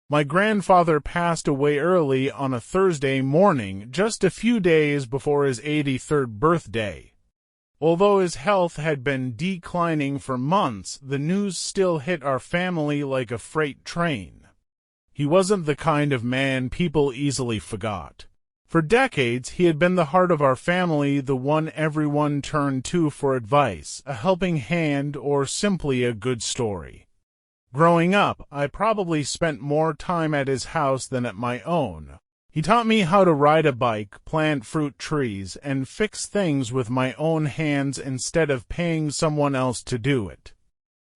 My grandfather passed away early on a Thursday morning, just a few days before his 83rd birthday. Although his health had been declining for months, the news still hit our family like a freight train. He wasn't the kind of man people easily forgot. For decades, he had been the heart of our family, the one everyone turned to for advice, a helping hand, or simply a good story. Growing up, I probably spent more time at his house than at my own. He taught me how to ride a bike, plant fruit trees, and fix things with my own hands instead of paying someone else to do it.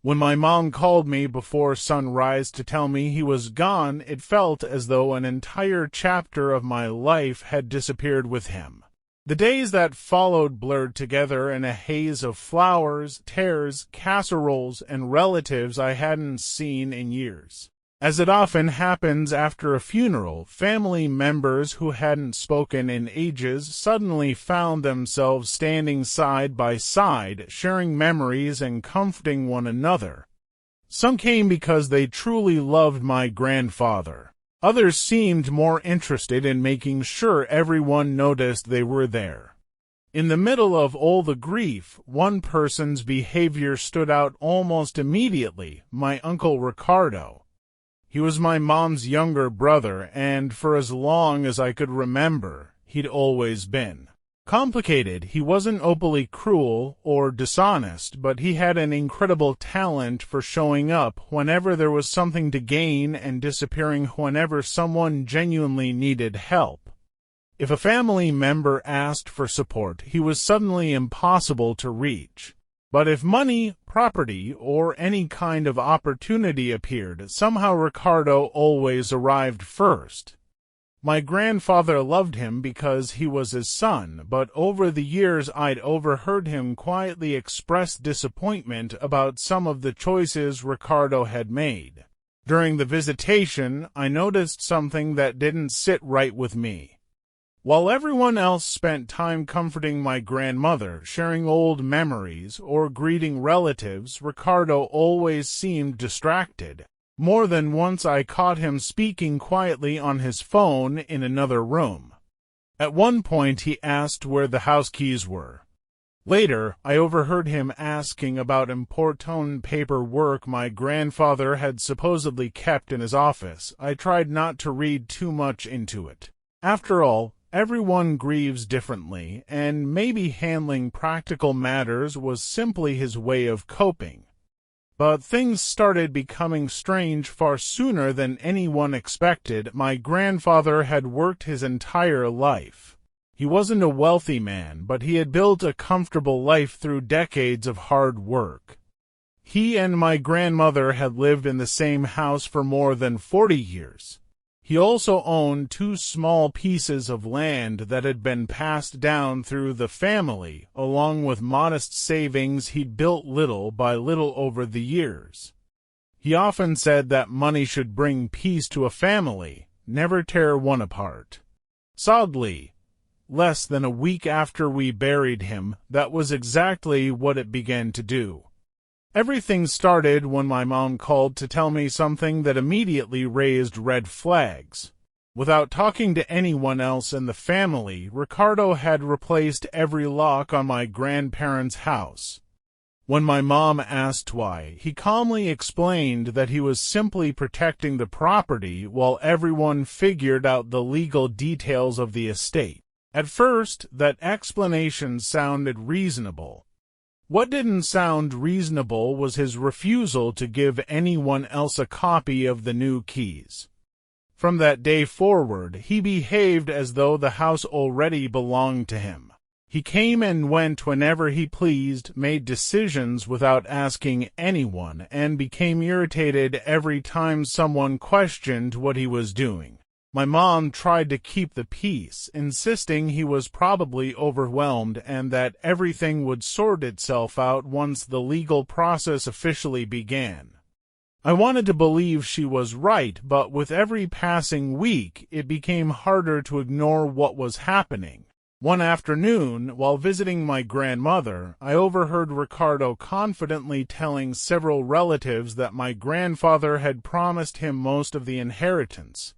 When my mom called me before sunrise to tell me he was gone, it felt as though an entire chapter of my life had disappeared with him. The days that followed blurred together in a haze of flowers, tears, casseroles, and relatives I hadn't seen in years. As it often happens after a funeral, family members who hadn't spoken in ages suddenly found themselves standing side by side, sharing memories and comforting one another. Some came because they truly loved my grandfather. Others seemed more interested in making sure everyone noticed they were there. In the middle of all the grief, one person's behavior stood out almost immediately: my Uncle Ricardo. He was my mom's younger brother, and for as long as I could remember, he'd always been. Complicated, he wasn't openly cruel or dishonest, but he had an incredible talent for showing up whenever there was something to gain and disappearing whenever someone genuinely needed help. If a family member asked for support, he was suddenly impossible to reach. But if money, property, or any kind of opportunity appeared, somehow Ricardo always arrived first. My grandfather loved him because he was his son, but over the years I'd overheard him quietly express disappointment about some of the choices Ricardo had made. During the visitation, I noticed something that didn't sit right with me. While everyone else spent time comforting my grandmother, sharing old memories, or greeting relatives, Ricardo always seemed distracted. More than once I caught him speaking quietly on his phone in another room. At one point he asked where the house keys were. Later, I overheard him asking about important paperwork my grandfather had supposedly kept in his office. I tried not to read too much into it. After all, everyone grieves differently, and maybe handling practical matters was simply his way of coping. But things started becoming strange far sooner than anyone expected. My grandfather had worked his entire life. He wasn't a wealthy man, but he had built a comfortable life through decades of hard work. He and my grandmother had lived in the same house for more than 40 years. He also owned 2 small pieces of land that had been passed down through the family. Along with modest savings, he'd built little by little over the years. He often said that money should bring peace to a family, never tear one apart. Sadly, less than a week after we buried him, that was exactly what it began to do. Everything started when my mom called to tell me something that immediately raised red flags. Without talking to anyone else in the family, Ricardo had replaced every lock on my grandparents' house. When my mom asked why, he calmly explained that he was simply protecting the property while everyone figured out the legal details of the estate. At first, that explanation sounded reasonable. What didn't sound reasonable was his refusal to give anyone else a copy of the new keys. From that day forward, he behaved as though the house already belonged to him. He came and went whenever he pleased, made decisions without asking anyone, and became irritated every time someone questioned what he was doing. My mom tried to keep the peace, insisting he was probably overwhelmed and that everything would sort itself out once the legal process officially began. I wanted to believe she was right, but with every passing week, it became harder to ignore what was happening. One afternoon, while visiting my grandmother, I overheard Ricardo confidently telling several relatives that my grandfather had promised him most of the inheritance.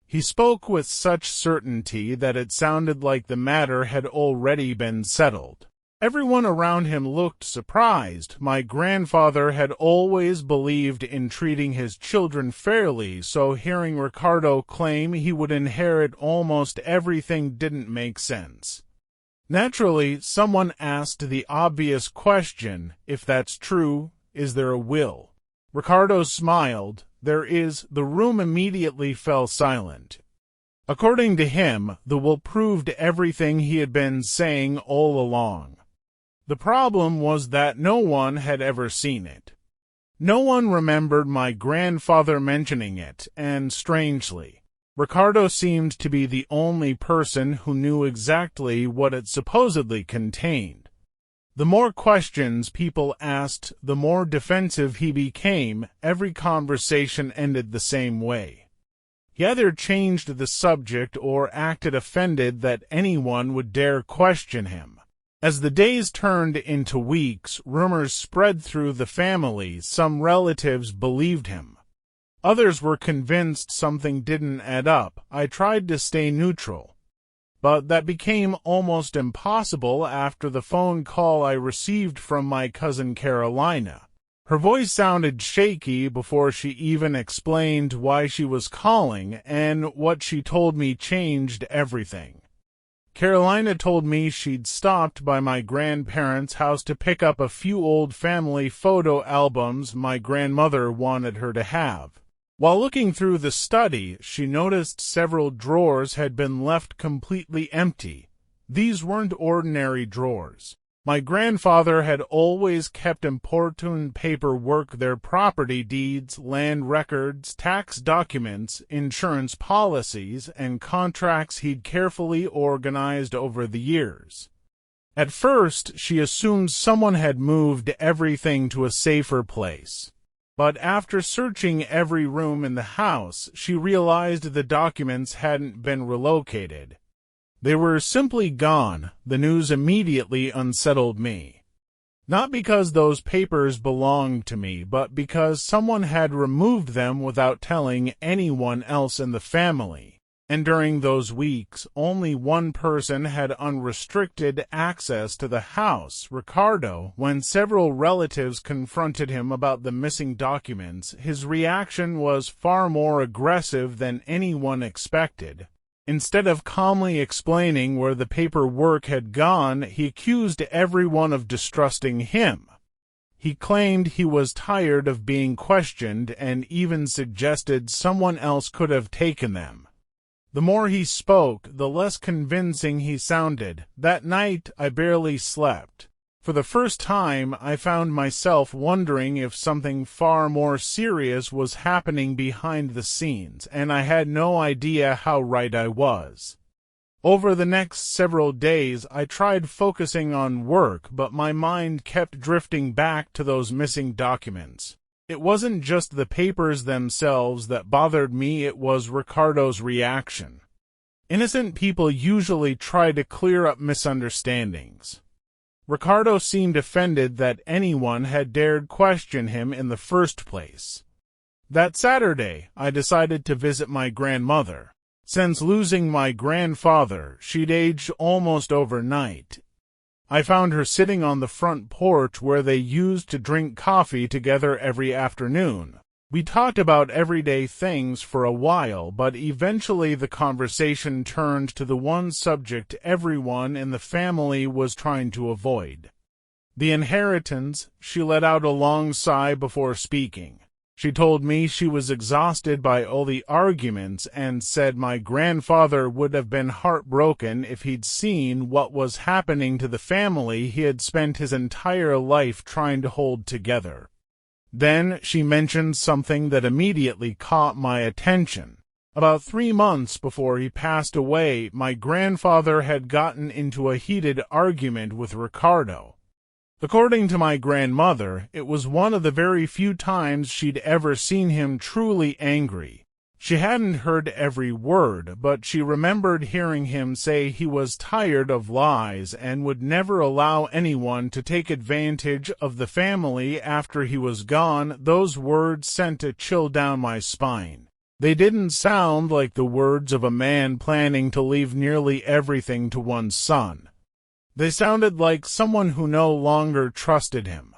He spoke with such certainty that it sounded like the matter had already been settled. Everyone around him looked surprised. My grandfather had always believed in treating his children fairly, so hearing Ricardo claim he would inherit almost everything didn't make sense. Naturally, someone asked the obvious question, if that's true, is there a will? Ricardo smiled. There is. The room immediately fell silent. According to him, the will proved everything he had been saying all along. The problem was that no one had ever seen it. No one remembered my grandfather mentioning it, and strangely, Ricardo seemed to be the only person who knew exactly what it supposedly contained. The more questions people asked, the more defensive he became. Every conversation ended the same way. He either changed the subject or acted offended that anyone would dare question him. As the days turned into weeks, rumors spread through the family. Some relatives believed him. Others were convinced something didn't add up. I tried to stay neutral, but that became almost impossible after the phone call I received from my cousin Carolina. Her voice sounded shaky before she even explained why she was calling, and what she told me changed everything. Carolina told me she'd stopped by my grandparents' house to pick up a few old family photo albums my grandmother wanted her to have. While looking through the study, she noticed several drawers had been left completely empty. These weren't ordinary drawers. My grandfather had always kept important paperwork, their property deeds, land records, tax documents, insurance policies, and contracts he'd carefully organized over the years. At first, she assumed someone had moved everything to a safer place. But after searching every room in the house, she realized the documents hadn't been relocated. They were simply gone. The news immediately unsettled me. Not because those papers belonged to me, but because someone had removed them without telling anyone else in the family. And during those weeks, only one person had unrestricted access to the house, Ricardo. When several relatives confronted him about the missing documents, his reaction was far more aggressive than anyone expected. Instead of calmly explaining where the paperwork had gone, he accused everyone of distrusting him. He claimed he was tired of being questioned and even suggested someone else could have taken them. The more he spoke, the less convincing he sounded. That night, I barely slept. For the first time, I found myself wondering if something far more serious was happening behind the scenes, and I had no idea how right I was. Over the next several days, I tried focusing on work, but my mind kept drifting back to those missing documents. It wasn't just the papers themselves that bothered me, it was Ricardo's reaction. Innocent people usually try to clear up misunderstandings. Ricardo seemed offended that anyone had dared question him in the first place. That Saturday, I decided to visit my grandmother. Since losing my grandfather, she'd aged almost overnight. I found her sitting on the front porch where they used to drink coffee together every afternoon. We talked about everyday things for a while, but eventually the conversation turned to the one subject everyone in the family was trying to avoid. The inheritance. She let out a long sigh before speaking. She told me she was exhausted by all the arguments and said my grandfather would have been heartbroken if he'd seen what was happening to the family he had spent his entire life trying to hold together. Then she mentioned something that immediately caught my attention. About 3 months before he passed away, my grandfather had gotten into a heated argument with Ricardo. According to my grandmother, it was one of the very few times she'd ever seen him truly angry. She hadn't heard every word, but she remembered hearing him say he was tired of lies and would never allow anyone to take advantage of the family after he was gone. Those words sent a chill down my spine. They didn't sound like the words of a man planning to leave nearly everything to one son. They sounded like someone who no longer trusted him.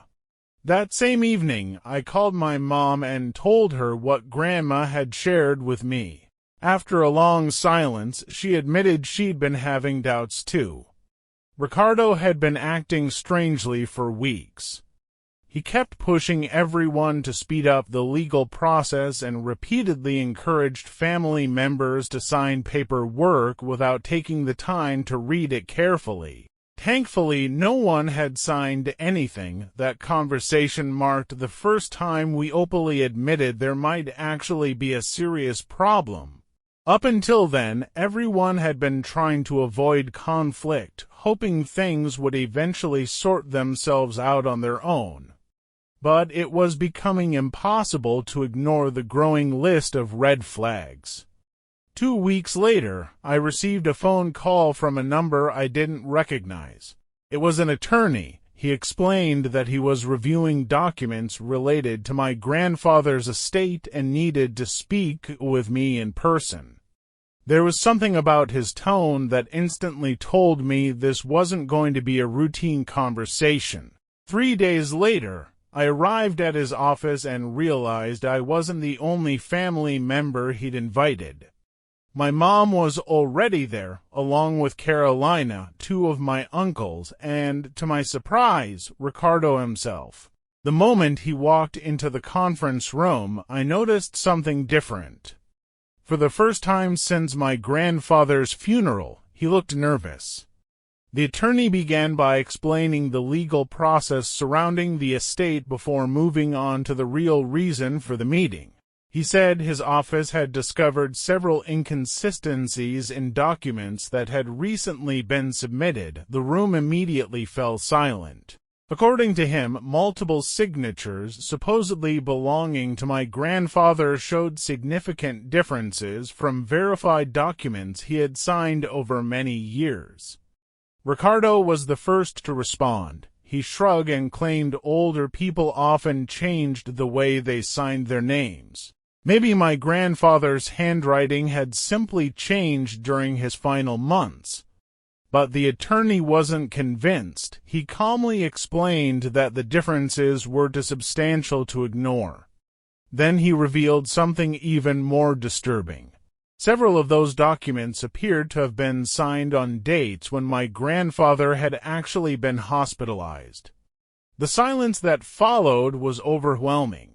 That same evening, I called my mom and told her what Grandma had shared with me. After a long silence, she admitted she'd been having doubts too. Ricardo had been acting strangely for weeks. He kept pushing everyone to speed up the legal process and repeatedly encouraged family members to sign paperwork without taking the time to read it carefully. Thankfully, no one had signed anything. That conversation marked the first time we openly admitted there might actually be a serious problem. Up until then, everyone had been trying to avoid conflict, hoping things would eventually sort themselves out on their own. But it was becoming impossible to ignore the growing list of red flags. 2 weeks later, I received a phone call from a number I didn't recognize. It was an attorney. He explained that he was reviewing documents related to my grandfather's estate and needed to speak with me in person. There was something about his tone that instantly told me this wasn't going to be a routine conversation. 3 days later, I arrived at his office and realized I wasn't the only family member he'd invited. My mom was already there, along with Carolina, 2 of my uncles, and, to my surprise, Ricardo himself. The moment he walked into the conference room, I noticed something different. For the first time since my grandfather's funeral, he looked nervous. The attorney began by explaining the legal process surrounding the estate before moving on to the real reason for the meeting. He said his office had discovered several inconsistencies in documents that had recently been submitted. The room immediately fell silent. According to him, multiple signatures, supposedly belonging to my grandfather, showed significant differences from verified documents he had signed over many years. Ricardo was the first to respond. He shrugged and claimed older people often changed the way they signed their names. Maybe my grandfather's handwriting had simply changed during his final months. But the attorney wasn't convinced. He calmly explained that the differences were too substantial to ignore. Then he revealed something even more disturbing. Several of those documents appeared to have been signed on dates when my grandfather had actually been hospitalized. The silence that followed was overwhelming.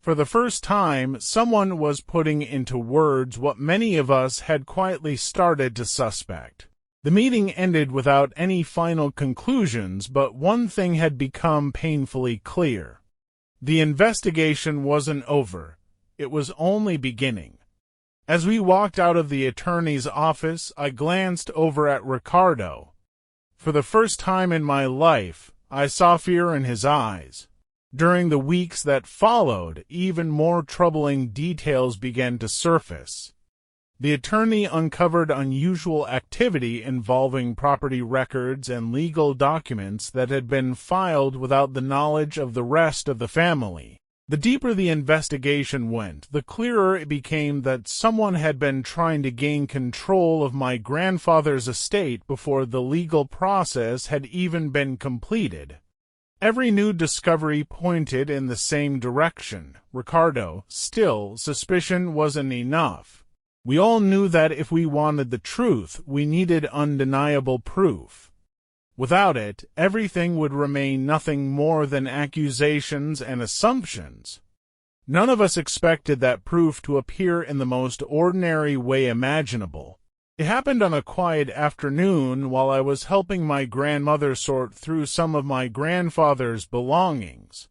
For the first time, someone was putting into words what many of us had quietly started to suspect. The meeting ended without any final conclusions, but one thing had become painfully clear. The investigation wasn't over. It was only beginning. As we walked out of the attorney's office, I glanced over at Ricardo. For the first time in my life, I saw fear in his eyes. During the weeks that followed, even more troubling details began to surface. The attorney uncovered unusual activity involving property records and legal documents that had been filed without the knowledge of the rest of the family. The deeper the investigation went, the clearer it became that someone had been trying to gain control of my grandfather's estate before the legal process had even been completed. Every new discovery pointed in the same direction. Ricardo, still, suspicion wasn't enough. We all knew that if we wanted the truth, we needed undeniable proof. Without it, everything would remain nothing more than accusations and assumptions. None of us expected that proof to appear in the most ordinary way imaginable. It happened on a quiet afternoon while I was helping my grandmother sort through some of my grandfather's belongings.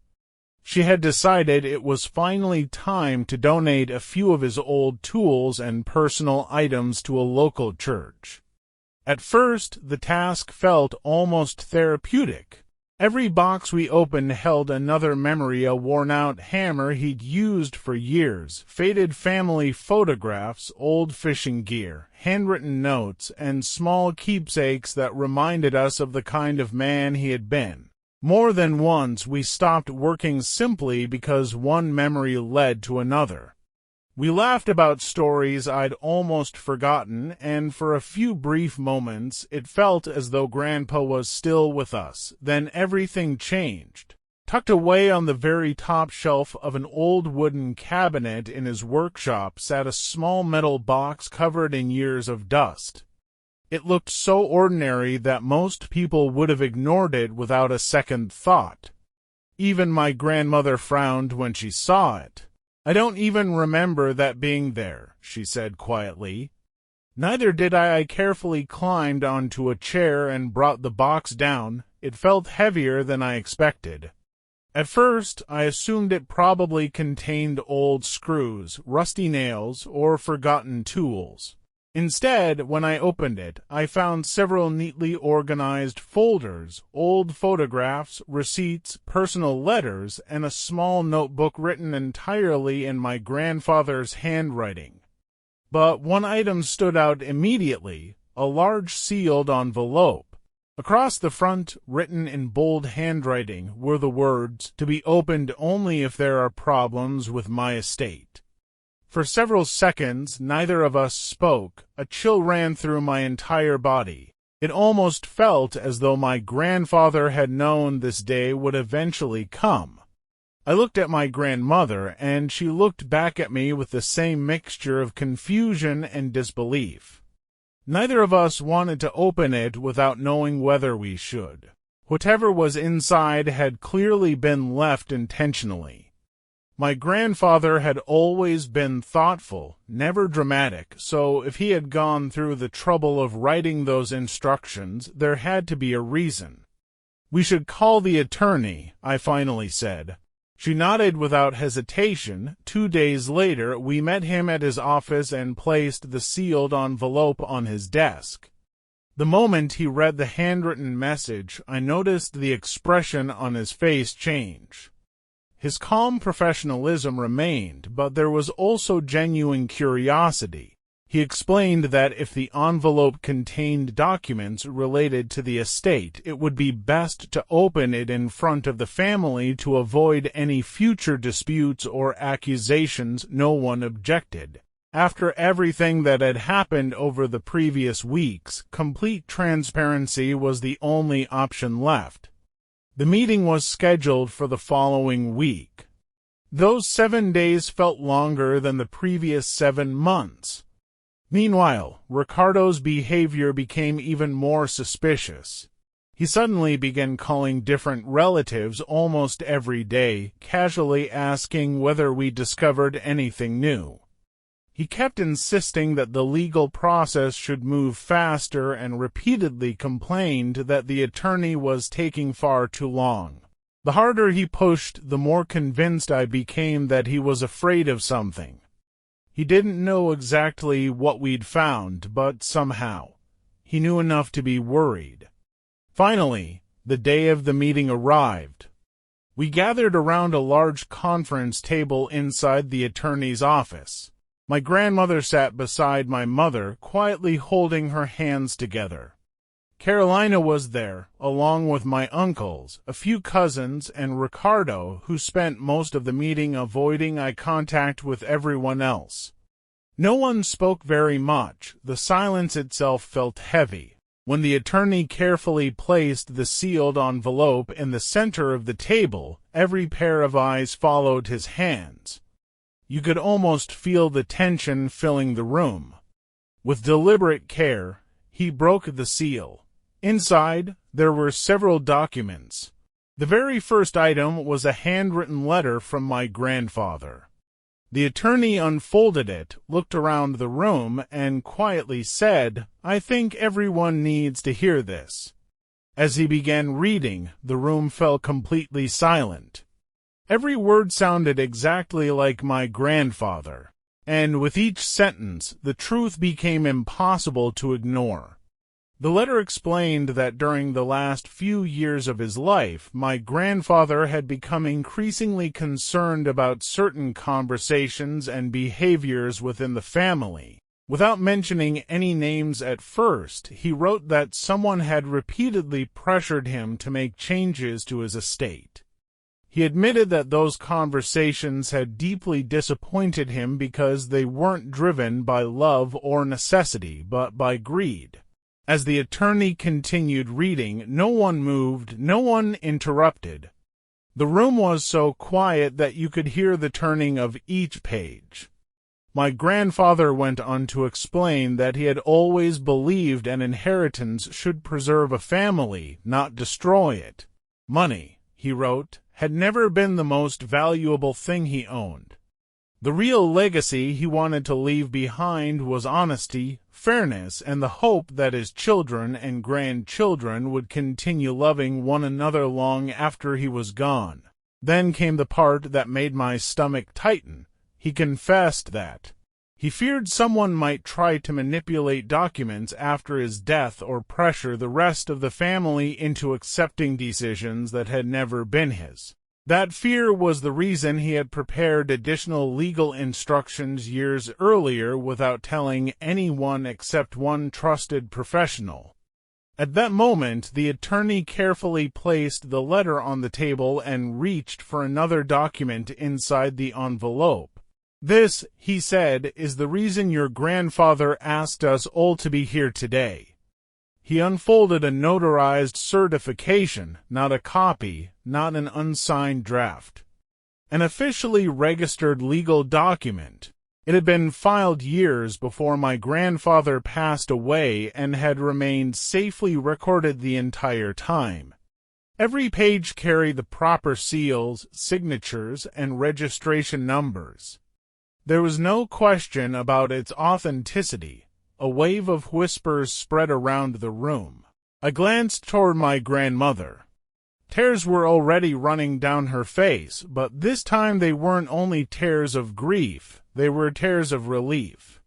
She had decided it was finally time to donate a few of his old tools and personal items to a local church. At first, the task felt almost therapeutic. Every box we opened held another memory, a worn-out hammer he'd used for years, faded family photographs, old fishing gear, handwritten notes, and small keepsakes that reminded us of the kind of man he had been. More than once we stopped working simply because one memory led to another. We laughed about stories I'd almost forgotten, and for a few brief moments it felt as though Grandpa was still with us. Then everything changed. Tucked away on the very top shelf of an old wooden cabinet in his workshop sat a small metal box covered in years of dust. It looked so ordinary that most people would have ignored it without a second thought. Even my grandmother frowned when she saw it. "I don't even remember that being there," she said quietly. Neither did I. I carefully climbed onto a chair and brought the box down. It felt heavier than I expected. At first, I assumed it probably contained old screws, rusty nails, or forgotten tools. Instead, when I opened it, I found several neatly organized folders, old photographs, receipts, personal letters, and a small notebook written entirely in my grandfather's handwriting. But one item stood out immediately, a large sealed envelope. Across the front, written in bold handwriting, were the words, "To be opened only if there are problems with my estate." For several seconds, neither of us spoke. A chill ran through my entire body. It almost felt as though my grandfather had known this day would eventually come. I looked at my grandmother, and she looked back at me with the same mixture of confusion and disbelief. Neither of us wanted to open it without knowing whether we should. Whatever was inside had clearly been left intentionally. My grandfather had always been thoughtful, never dramatic, so if he had gone through the trouble of writing those instructions, there had to be a reason. "We should call the attorney," I finally said. She nodded without hesitation. 2 days later, we met him at his office and placed the sealed envelope on his desk. The moment he read the handwritten message, I noticed the expression on his face change. His calm professionalism remained, but there was also genuine curiosity. He explained that if the envelope contained documents related to the estate, it would be best to open it in front of the family to avoid any future disputes or accusations. No one objected. After everything that had happened over the previous weeks, complete transparency was the only option left. The meeting was scheduled for the following week. Those 7 days felt longer than the previous 7 months. Meanwhile, Ricardo's behavior became even more suspicious. He suddenly began calling different relatives almost every day, casually asking whether we discovered anything new. He kept insisting that the legal process should move faster and repeatedly complained that the attorney was taking far too long. The harder he pushed, the more convinced I became that he was afraid of something. He didn't know exactly what we'd found, but somehow, he knew enough to be worried. Finally, the day of the meeting arrived. We gathered around a large conference table inside the attorney's office. My grandmother sat beside my mother, quietly holding her hands together. Carolina was there, along with my uncles, a few cousins, and Ricardo, who spent most of the meeting avoiding eye contact with everyone else. No one spoke very much. The silence itself felt heavy. When the attorney carefully placed the sealed envelope in the center of the table, every pair of eyes followed his hands. You could almost feel the tension filling the room. With deliberate care, he broke the seal. Inside, there were several documents. The very first item was a handwritten letter from my grandfather. The attorney unfolded it, looked around the room, and quietly said, "I think everyone needs to hear this." As he began reading, the room fell completely silent. Every word sounded exactly like my grandfather, and with each sentence, the truth became impossible to ignore. The letter explained that during the last few years of his life, my grandfather had become increasingly concerned about certain conversations and behaviors within the family. Without mentioning any names at first, he wrote that someone had repeatedly pressured him to make changes to his estate. He admitted that those conversations had deeply disappointed him because they weren't driven by love or necessity, but by greed. As the attorney continued reading, no one moved, no one interrupted. The room was so quiet that you could hear the turning of each page. My grandfather went on to explain that he had always believed an inheritance should preserve a family, not destroy it. Money, he wrote, had never been the most valuable thing he owned. The real legacy he wanted to leave behind was honesty, fairness, and the hope that his children and grandchildren would continue loving one another long after he was gone. Then came the part that made my stomach tighten. He confessed that he feared someone might try to manipulate documents after his death or pressure the rest of the family into accepting decisions that had never been his. That fear was the reason he had prepared additional legal instructions years earlier without telling anyone except one trusted professional. At that moment, the attorney carefully placed the letter on the table and reached for another document inside the envelope. "This," he said, "is the reason your grandfather asked us all to be here today." He unfolded a notarized certification, not a copy, not an unsigned draft. An officially registered legal document. It had been filed years before my grandfather passed away and had remained safely recorded the entire time. Every page carried the proper seals, signatures, and registration numbers. There was no question about its authenticity. A wave of whispers spread around the room. I glanced toward my grandmother. Tears were already running down her face, but this time they weren't only tears of grief, they were tears of relief.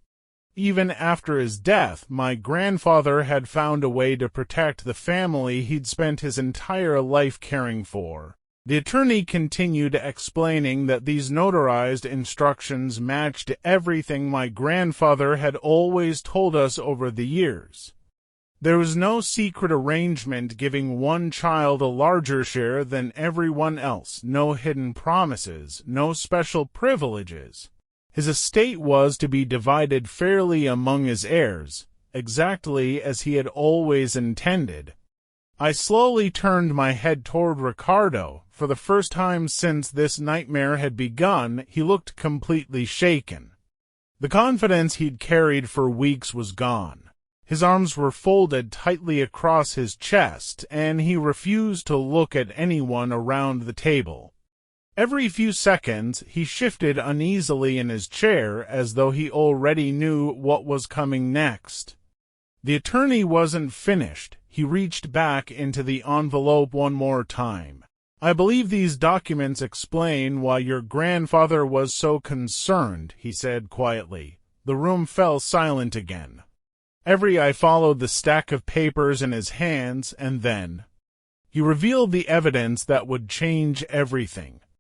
Even after his death, my grandfather had found a way to protect the family he'd spent his entire life caring for. The attorney continued explaining that these notarized instructions matched everything my grandfather had always told us over the years. There was no secret arrangement giving one child a larger share than everyone else, no hidden promises, no special privileges. His estate was to be divided fairly among his heirs, exactly as he had always intended. I slowly turned my head toward Ricardo. For the first time since this nightmare had begun, he looked completely shaken. The confidence he'd carried for weeks was gone. His arms were folded tightly across his chest, and he refused to look at anyone around the table. Every few seconds, he shifted uneasily in his chair as though he already knew what was coming next. The attorney wasn't finished. He reached back into the envelope one more time. "I believe these documents explain why your grandfather was so concerned," he said quietly. The room fell silent again. Every eye followed the stack of papers in his hands, and then he revealed the evidence that would change everything.